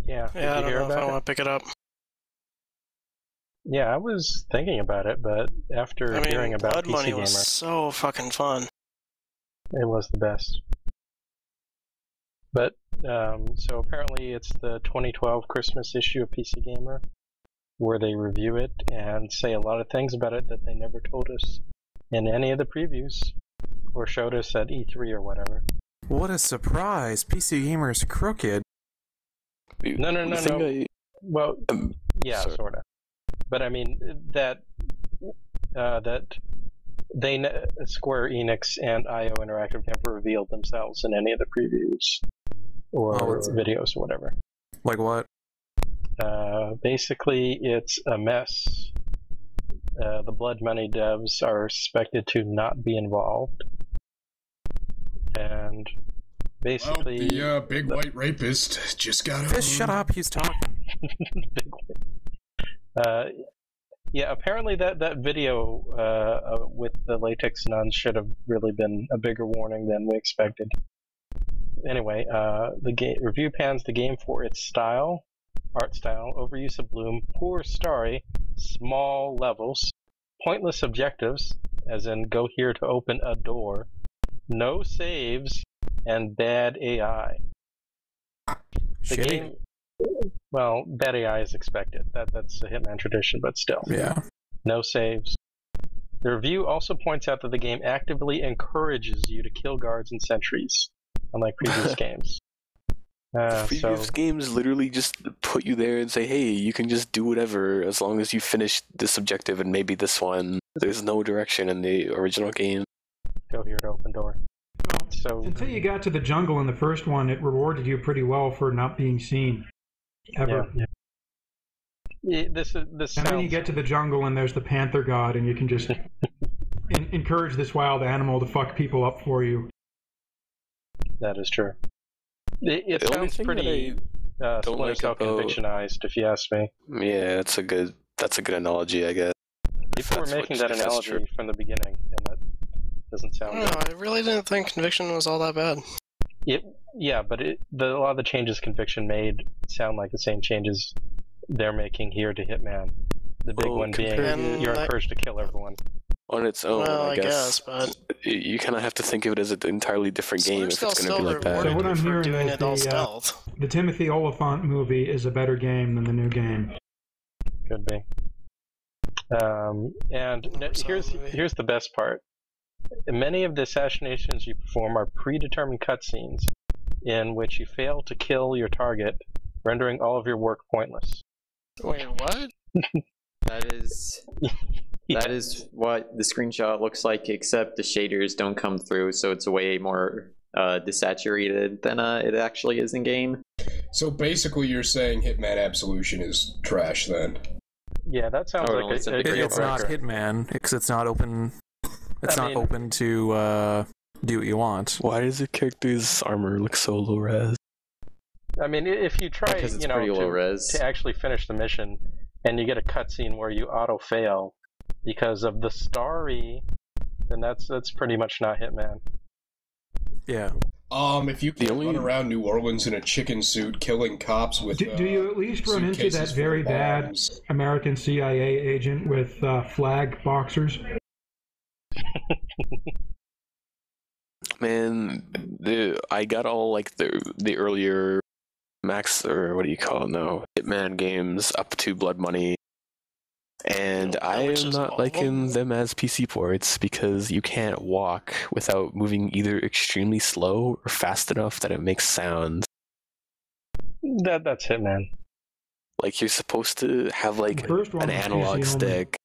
Yeah. Yeah, I don't know if I want to pick it up. Yeah, I was thinking about it, but after hearing about Blood PC Money Gamer, was so fucking fun. it was the best. But, so apparently it's the 2012 Christmas issue of PC Gamer, where they review it and say a lot of things about it that they never told us in any of the previews, or showed us at E3 or whatever. What a surprise! PC Gamer's crooked. No. Well, yeah, sort of. But I mean, that Square Enix and IO Interactive never revealed themselves in any of the previews or videos or whatever. Like what? Basically, it's a mess. The Blood Money devs are suspected to not be involved. And basically... Well, the big white rapist just got Just shut up, he's talking. Yeah, apparently that video with the latex nuns should have really been a bigger warning than we expected. Anyway, the review pans the game for its art style, overuse of bloom, poor story, small levels, pointless objectives, as in go here to open a door, no saves, and bad AI. The game, well, bad AI is expected. That's a Hitman tradition, but still. Yeah. No saves. The review also points out that the game actively encourages you to kill guards and sentries, unlike previous games. Previous games literally just put you there and say, hey, you can just do whatever as long as you finish this objective and maybe this one. There's no direction in the original game. Go here to open door. Well, so until you got to the jungle in the first one, it rewarded you pretty well for not being seen. Ever. Yeah, this and then you get to the jungle and there's the panther god and you can just encourage this wild animal to fuck people up for you. That is true. It sounds pretty Splinter Cell convictionized, if you ask me. Yeah, that's a good analogy, I guess. People were making that analogy from the beginning, and that doesn't sound good. No, I really didn't think Conviction was all that bad. Yeah, but a lot of the changes Conviction made sound like the same changes they're making here to Hitman. The big one being you're encouraged to kill everyone. On its own, well, I guess, but you kind of have to think of it as an entirely different game if it's going to be like that. So what I'm hearing is the Timothy Oliphant movie is a better game than the new game. Could be. And here's the best part. Many of the assassinations you perform are predetermined cutscenes in which you fail to kill your target, rendering all of your work pointless. Wait, what? That is what the screenshot looks like, except the shaders don't come through, so it's way more desaturated than it actually is in game. So basically, you're saying Hitman Absolution is trash, then? Yeah, that sounds like it's not Hitman because it's not open. It's not open to do what you want. Why does the character's armor look so low res? I mean, if you try, to actually finish the mission, and you get a cutscene where you auto fail because of the starry, then that's pretty much not Hitman. Yeah. If you can run around New Orleans in a chicken suit killing cops with do you at least run into that very bad American CIA agent with flag boxers? Man, I got all like the earlier Max, or what do you call it now, Hitman games up to Blood Money, and I am not liking them as PC ports because you can't walk without moving either extremely slow or fast enough that it makes sound. That's Hitman. Like you're supposed to have like an analog stick,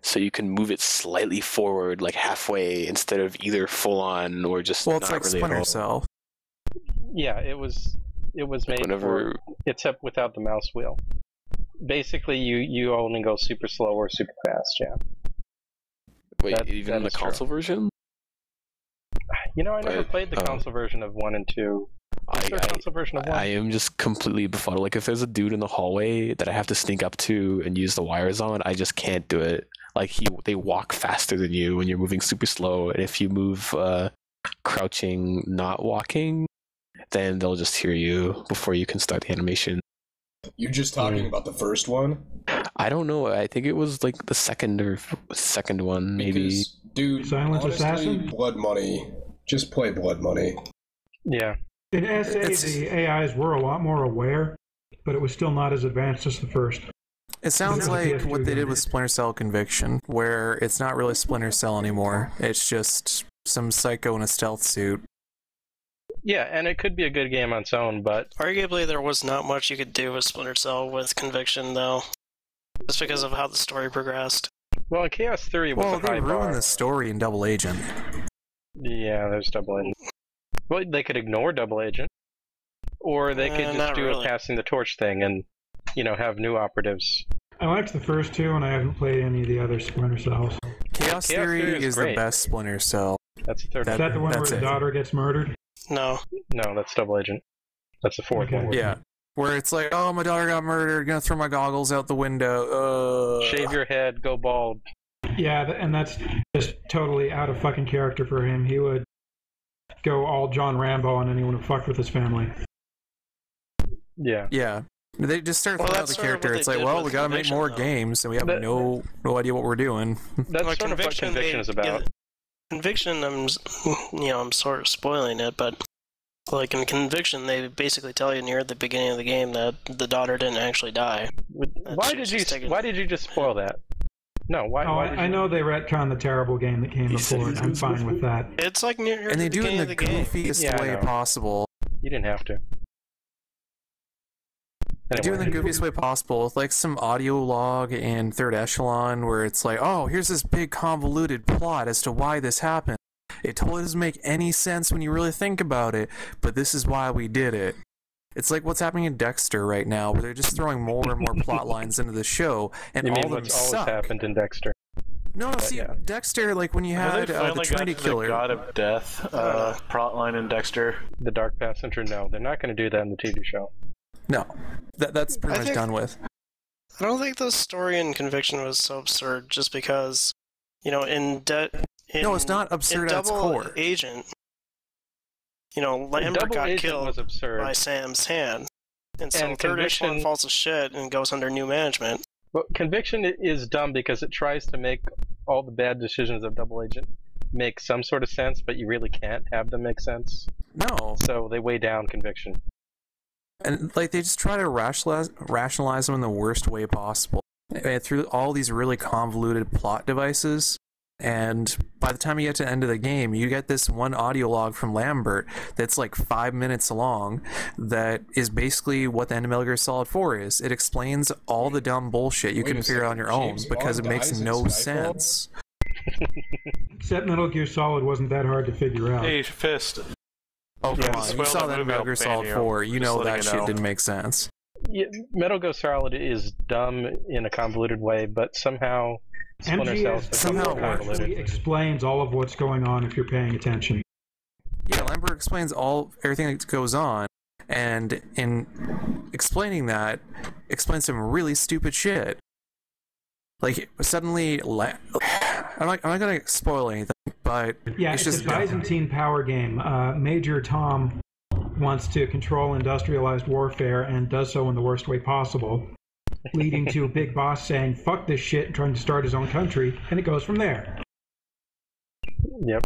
so you can move it slightly forward, like halfway, instead of either full on or just. Well, it's not like really Splinter Cell. Yeah, it was made for, except without the mouse wheel. Basically, you only go super slow or super fast. Yeah. Wait, even in the console version? You know, I never played the console version of 1 and 2. I am just completely befuddled. Like, if there's a dude in the hallway that I have to sneak up to and use the wires on, I just can't do it. Like, they walk faster than you when you're moving super slow, and if you move crouching, not walking, then they'll just hear you before you can start the animation. You're just talking about the first one? I don't know. I think it was like the second one, maybe. Because, dude, Silent honestly, Assassin? Blood Money. Just play Blood Money. Yeah. In SA, the AIs were a lot more aware, but it was still not as advanced as the first. It sounds like what they did with Splinter Cell Conviction, where it's not really Splinter Cell anymore. It's just some psycho in a stealth suit. Yeah, and it could be a good game on its own, but arguably there was not much you could do with Splinter Cell with Conviction, though. Just because of how the story progressed. Well, in Chaos Theory was a high they bar. ruined the story in Double Agent. Yeah, there's Double Agent. Well, they could ignore Double Agent. Or they could just do a passing the torch thing and, you know, have new operatives. I liked the first two, and I haven't played any of the other Splinter Cells. Chaos Theory is the best Splinter Cell. That's the third one. Is that the one where the daughter gets murdered? No. No, that's Double Agent. That's the fourth one. Yeah. Where it's like, oh, my daughter got murdered, gonna throw my goggles out the window. Shave your head, go bald. Yeah, and that's just totally out of fucking character for him. He would go all John Rambo on anyone who fucked with his family. Yeah. Yeah. They just start throwing out the character. It's like, well, we gotta make more games, and we have no idea what we're doing. That's like sort of what Conviction is about. Conviction, I'm sort of spoiling it, but like in Conviction, they basically tell you near the beginning of the game that the daughter didn't actually die. Why did you just spoil that? No, why? I know they retcon the terrible game that came before it. I'm fine with that. It's like near and they the do it in the goofiest way possible. You didn't have to. They do it in the goofiest way possible, with like some audio log and Third Echelon, where it's like, oh, here's this big convoluted plot as to why this happened. It totally doesn't make any sense when you really think about it, but this is why we did it. It's like what's happening in Dexter right now, where they're just throwing more and more plot lines into the show, and you all mean of them what's suck. always happened in Dexter? No, see, Dexter, like when you had the Trinity Killer. The God of Death plot line in Dexter. The Dark Passenger? No, they're not going to do that in the TV show. No, that's pretty much done with. I don't think the story in Conviction was so absurd just because, no, it's not absurd at its core. Agent, Lambert got killed by Sam's hand. And so Third Echelon falls to shit and goes under new management. Well, Conviction is dumb because it tries to make all the bad decisions of Double Agent make some sort of sense, but you really can't have them make sense. No. So they weigh down Conviction. And like they just try to rationalize them in the worst way possible, and through all these really convoluted plot devices. And by the time you get to the end of the game, you get this one audio log from Lambert that's like 5 minutes long that is basically what the end of Metal Gear Solid 4 is. It explains all the dumb bullshit you couldn't figure out on your own because it makes no sense. Except Metal Gear Solid wasn't that hard to figure out. Hey, Fist. Oh, come on. You saw that in Metal Gear Solid 4. You know that shit didn't make sense. Yeah, Metal Gear Solid is dumb in a convoluted way, but somehow MGS somehow actually explains all of what's going on if you're paying attention. Yeah, Lambert explains everything that goes on, and in explaining that, explains some really stupid shit. Like, suddenly, I'm not going to spoil anything, but yeah, it's just a Byzantine power game. Major Tom wants to control industrialized warfare and does so in the worst way possible, leading to a big boss saying, fuck this shit, and trying to start his own country, and it goes from there. Yep.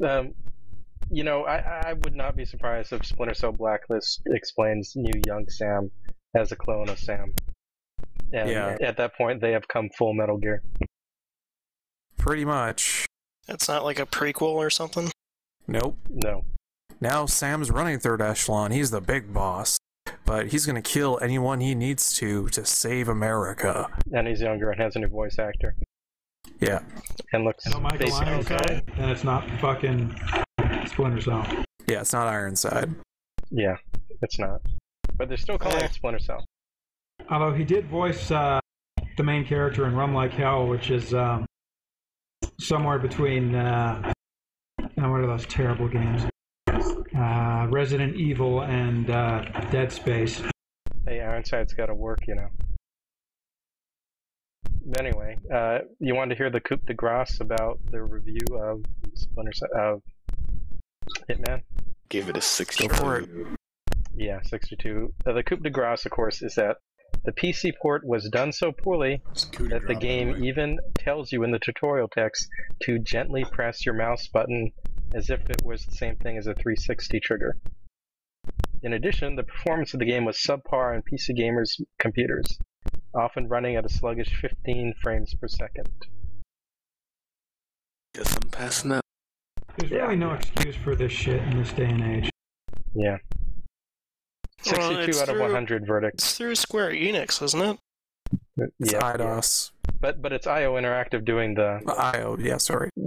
I would not be surprised if Splinter Cell Blacklist explains new young Sam as a clone of Sam. And at that point, they have come full Metal Gear. Pretty much. It's not like a prequel or something? Nope. No. Now Sam's running Third Echelon. He's the big boss. But he's going to kill anyone he needs to save America. And he's younger and has a new voice actor. Yeah. And looks basically okay. And it's not fucking Splinter Cell. Yeah, it's not Ironside. Yeah, it's not. But they're still calling it Splinter Cell. Although he did voice the main character in Rum Like Hell, which is somewhere between what are those terrible games? Resident Evil and Dead Space. Hey, Ironside's got to work, But anyway, you wanted to hear the coup de grace about the review of Splinter Cell, of Hitman? Gave it a 60. Go for it. Yeah, 62. The coup de grace, of course, is that the PC port was done so poorly that the game even tells you in the tutorial text to gently press your mouse button as if it was the same thing as a 360 trigger. In addition, the performance of the game was subpar on PC gamers' computers, often running at a sluggish 15 frames per second. Guess I'm passing that. There's really no excuse for this shit in this day and age. Yeah. 62 out of 100 verdict. It's through Square Enix, isn't it? It's Yeah, IDOS. but it's IO Interactive doing the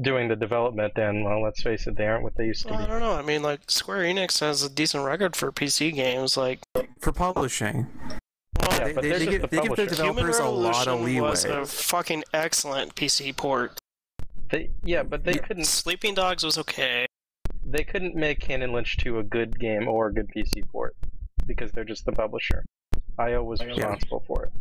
doing the development, and well, let's face it, they aren't what they used to Well, be. I don't know. I mean, like, Square Enix has a decent record for PC games. Like, For publishing. Yeah, but they're just the they give the publisher. developers a lot of Human Revolution was leeway. a fucking excellent PC port. But they couldn't. Sleeping Dogs was okay. They couldn't make Canon Lynch 2 a good game or a good PC port because they're just the publisher. IO was responsible for it.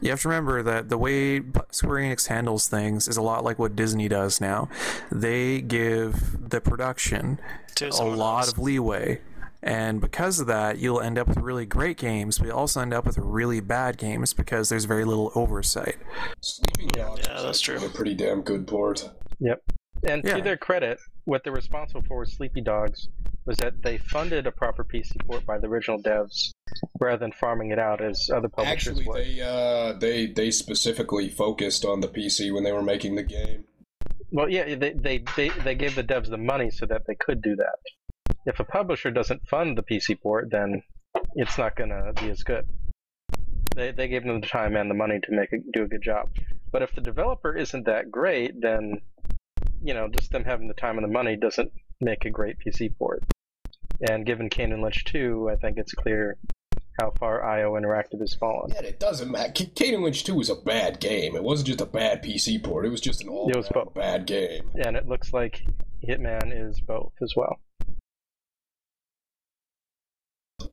You have to remember that the way Square Enix handles things is a lot like what Disney does now. They give the production a lot of leeway. And because of that, you'll end up with really great games, but you'll also end up with really bad games because there's very little oversight. Sleeping Dogs Yeah, that's true. a pretty damn good port. Yep. And Yeah. to their credit, what they're responsible for with Sleepy Dogs was that they funded a proper PC port by the original devs rather than farming it out as other publishers Actually, would. they specifically focused on the PC when they were making the game. Well, yeah, they gave the devs the money so that they could do that. If a publisher doesn't fund the PC port, then it's not going to be as good. They gave them the time and the money to do a good job. But if the developer isn't that great, then just them having the time and the money doesn't make a great PC port. And given Canon Lynch 2, I think it's clear how far IO Interactive has fallen. Yeah, it doesn't matter. Canon Lynch 2 was a bad game. It wasn't just a bad PC port. It was just an all-around bad game. And it looks like Hitman is both as well.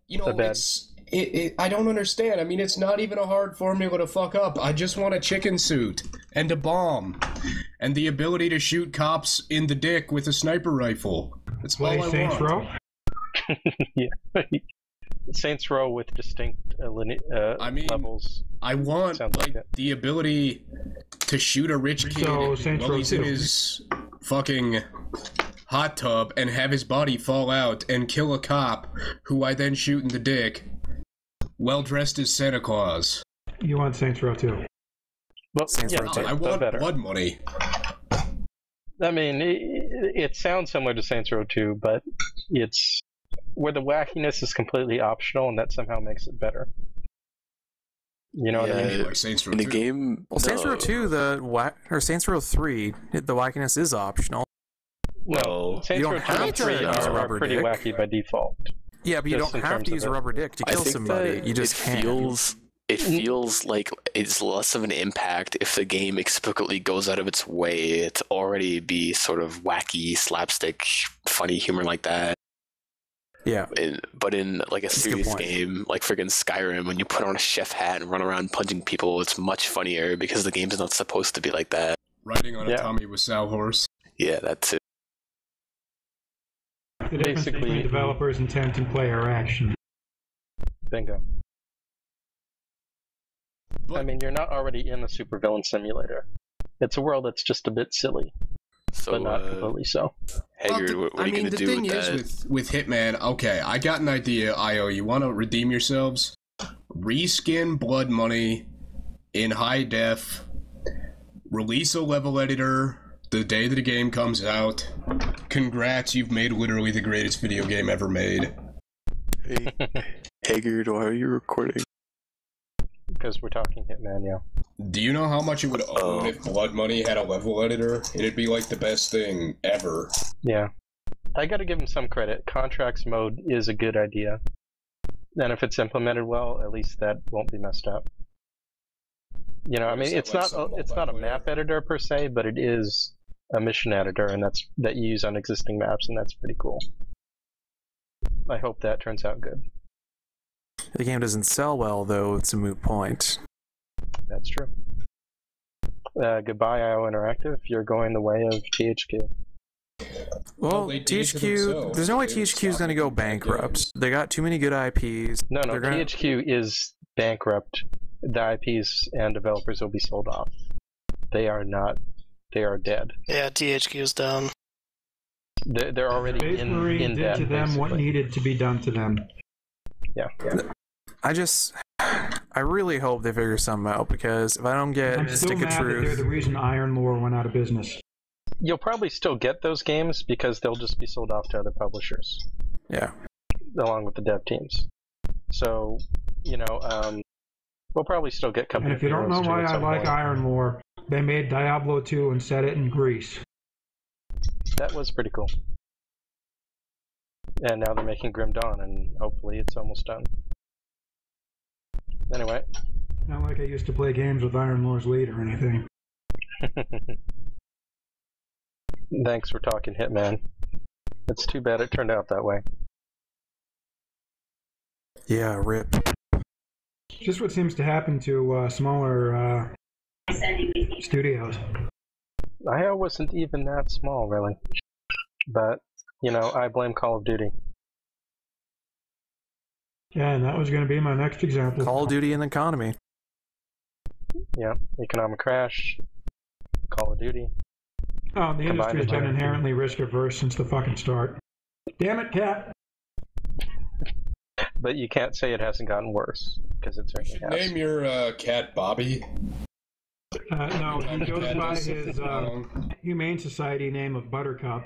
I don't understand. I mean, it's not even a hard formula to fuck up. I just want a chicken suit and a bomb and the ability to shoot cops in the dick with a sniper rifle. That's all I Saints want. Row? Yeah. Saints Row with distinct levels. I want like the ability to shoot a rich kid while he's in his fucking hot tub and have his body fall out and kill a cop who I then shoot in the dick well dressed as Santa Claus. You want Saints Row 2? Well, I want blood money. I mean, it sounds similar to Saints Row 2, but it's where the wackiness is completely optional, and that somehow makes it better. You know what I mean? Like Saints Row in the 2. game. Well, Saints Row 2, or Saints Row 3, the wackiness is optional. Well, Saints Row 2 and 3 are pretty wacky by default. Yeah, but you don't have to use a rubber dick to kill somebody. You just can't. It feels like it's less of an impact if the game explicitly goes out of its way to already be sort of wacky, slapstick, funny humor like that. Yeah. But in like a serious game, like friggin' Skyrim, when you put on a chef hat and run around punching people, it's much funnier because the game's not supposed to be like that. Riding on a Tommy Wiseau horse. Yeah, that's it. The difference between developers' intent and player action. Bingo. I mean, you're not already in a supervillain simulator. It's a world that's just a bit silly, but not completely so. Haggard, what are you going to do with that? The thing is with Hitman, okay, I got an idea, IO. You want to redeem yourselves? Reskin Blood Money in high def, release a level editor the day that the game comes out. Congrats, you've made literally the greatest video game ever made. Hey, Haggard, why are you recording? Because we're talking Hitman, yeah. Do you know how much it would own if Blood Money had a level editor? It'd be like the best thing ever. Yeah. I gotta give him some credit. Contracts mode is a good idea. And if it's implemented well, at least that won't be messed up. You know, I mean, it's not a map editor per se, but it is a mission editor, and that you use on existing maps, and that's pretty cool. I hope that turns out good. If the game doesn't sell well, though, it's a moot point. That's true. Goodbye, IO Interactive. You're going the way of THQ. Well, they did it to THQ, themselves. there's no way They were THQ is going to go stocking bad bankrupt. games. They got too many good IPs. No, They're gonna- THQ is bankrupt. The IPs and developers will be sold off. They are not. They are dead. Yeah, THQ's down. They're already Space Marine in did debt. to them what basically. needed to be done to them. Yeah. I really hope they figure something out, because if I don't get I'm still Stick of mad that they're Truth, the reason Iron Lore went out of business. You'll probably still get those games because they'll just be sold off to other publishers, yeah. along with the dev teams. So, we'll probably still get And company. if you don't know heroes too why at I some like point. Iron Lore, they made Diablo 2 and set it in Greece. That was pretty cool. And now they're making Grim Dawn, and hopefully it's almost done. Anyway. Not like I used to play games with Iron Lore's lead or anything. Thanks for talking, Hitman. It's too bad it turned out that way. Yeah, rip. Just what seems to happen to smaller studios. IO wasn't even that small, really. But, I blame Call of Duty. Yeah, and that was going to be my next example. Call of Duty and the economy. Yeah, economic crash, Call of Duty. Oh, the industry's Combined been inherently risk-averse since the fucking start. Damn it, Cat! But you can't say it hasn't gotten worse, because it You certainly should has. name your cat Bobby. No, he goes Cat by does his something wrong. Humane Society name of Buttercup.